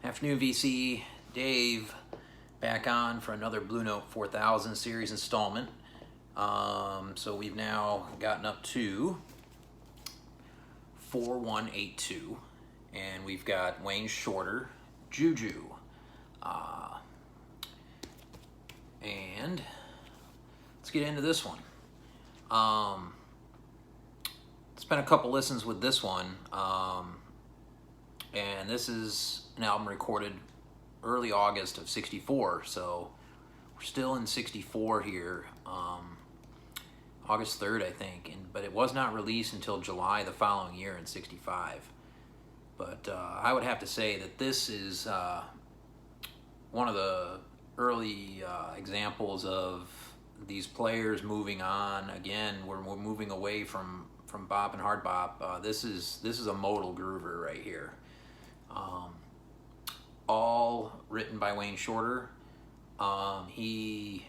Afternoon VC, Dave, back on for another Blue Note 4000 series installment. So we've now gotten up to 4182, and we've got Wayne Shorter, JuJu, and let's get into this one. Spent a couple listens with this one, and this is an album recorded early August of '64, so we're still in '64 here, August 3rd, I think, but it was not released until July the following year in '65. But I would have to say that this is one of the early examples of these players moving on. Again, we're moving away from bop and hard bop. This is a modal groover right here. All written by Wayne Shorter. He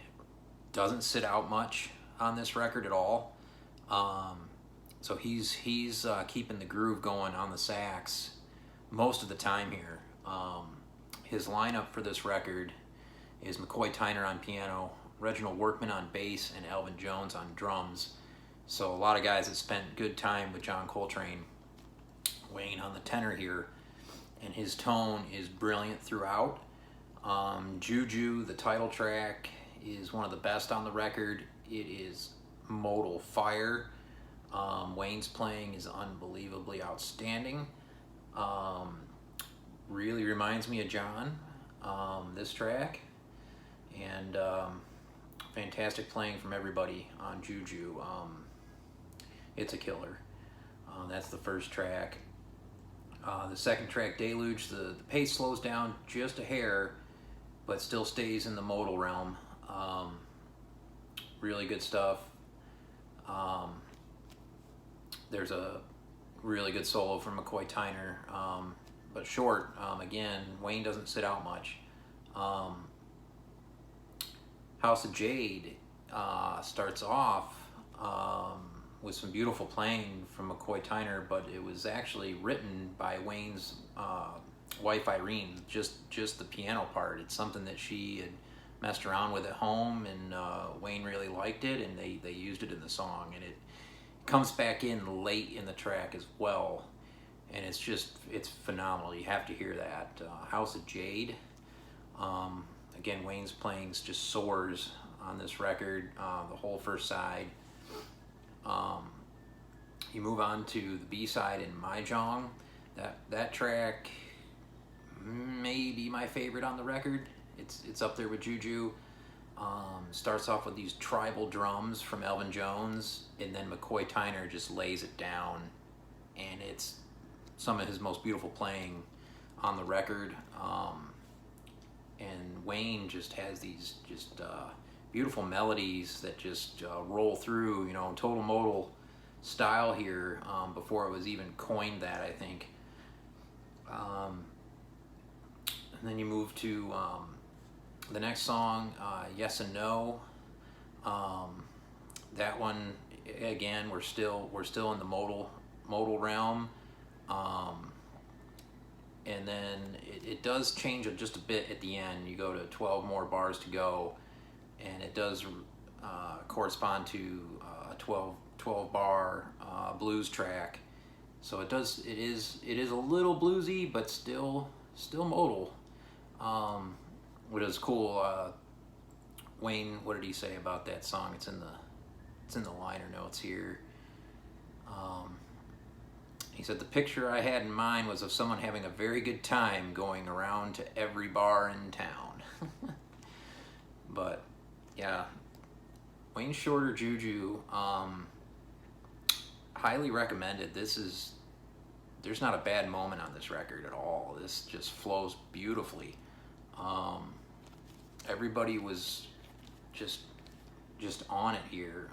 doesn't sit out much on this record at all. So he's keeping the groove going on the sax most of the time here. His lineup for this record is McCoy Tyner on piano, Reginald Workman on bass, and Elvin Jones on drums. So a lot of guys that spent good time with John Coltrane. Wayne on the tenor here, and his tone is brilliant throughout. JuJu, the title track, is one of the best on the record. It is Modal Fire. Wayne's playing is unbelievably outstanding. Really reminds me of John, this track, and fantastic playing from everybody on JuJu. It's a killer. That's the first track. The second track, Deluge, the pace slows down just a hair, but still stays in the modal realm. Really good stuff. There's a really good solo from McCoy Tyner, but short. Again, Wayne doesn't sit out much. House of Jade starts off with some beautiful playing from McCoy Tyner, but it was actually written by Wayne's wife Irene, just the piano part. It's something that she had messed around with at home, and Wayne really liked it, and they used it in the song, and it comes back in late in the track as well, and it's phenomenal. You have to hear that. House of Jade. Again, Wayne's playing just soars on this record, the whole first side. You move on to the B-side in Mahjong. That track may be my favorite on the record. It's up there with JuJu. Starts off with these tribal drums from Elvin Jones, and then McCoy Tyner just lays it down, and it's some of his most beautiful playing on the record. And Wayne just has these beautiful melodies that just roll through, total modal style here, before it was even coined that, I think. And then you move to the next song, Yes and No. That one, again, we're still in the modal realm. And then it does change just a bit at the end. You go to 12 more bars to go, and it does correspond to a 12 bar blues track. So it is a little bluesy, but still modal. What is cool, Wayne, what did he say about that song? It's in the liner notes here. He said, the picture I had in mind was of someone having a very good time going around to every bar in town. But yeah, Wayne Shorter, JuJu, highly recommended. There's not a bad moment on this record at all. This just flows beautifully. Everybody was just on it here.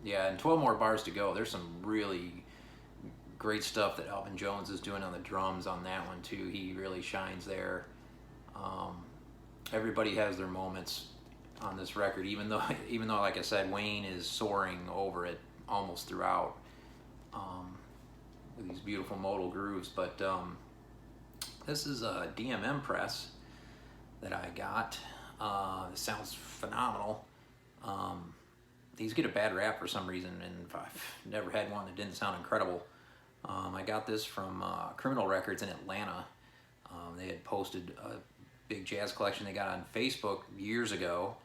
Yeah, and 12 more bars to go. There's some really great stuff that Elvin Jones is doing on the drums on that one too. He really shines there. Everybody has their moments on this record, even though, like I said, Wayne is soaring over it almost throughout, with these beautiful modal grooves. But This is a DMM press that I got. It sounds phenomenal. These get a bad rap for some reason, and I've never had one that didn't sound incredible. I got this from Criminal Records in Atlanta. They had posted a big jazz collection they got on Facebook years ago,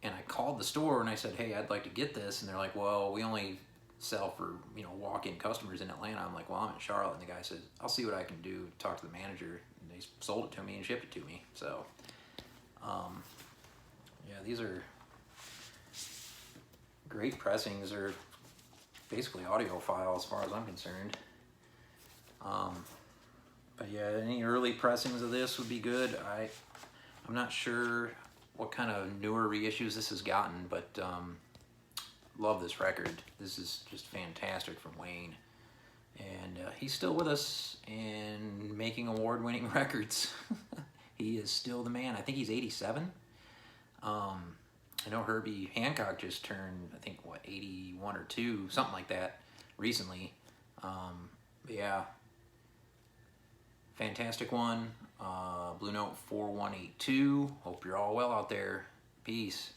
and I called the store and I said, hey, I'd like to get this, and they're like, well, we only sell for, you know, walk-in customers in Atlanta. I'm like, well, I'm in Charlotte, and the guy says, I'll see what I can do, talk to the manager, and they sold it to me and shipped it to me. So yeah, these are great pressings. They're basically audiophile as far as I'm concerned. But yeah, any early pressings of this would be good. I'm not sure what kind of newer reissues this has gotten, but love this record. This is just fantastic from Wayne. And he's still with us and making award-winning records. He is still the man. I think he's 87. I know Herbie Hancock just turned, I think, what, 81 or 2, something like that, recently. But yeah, fantastic one. Blue Note 4182. Hope you're all well out there. Peace.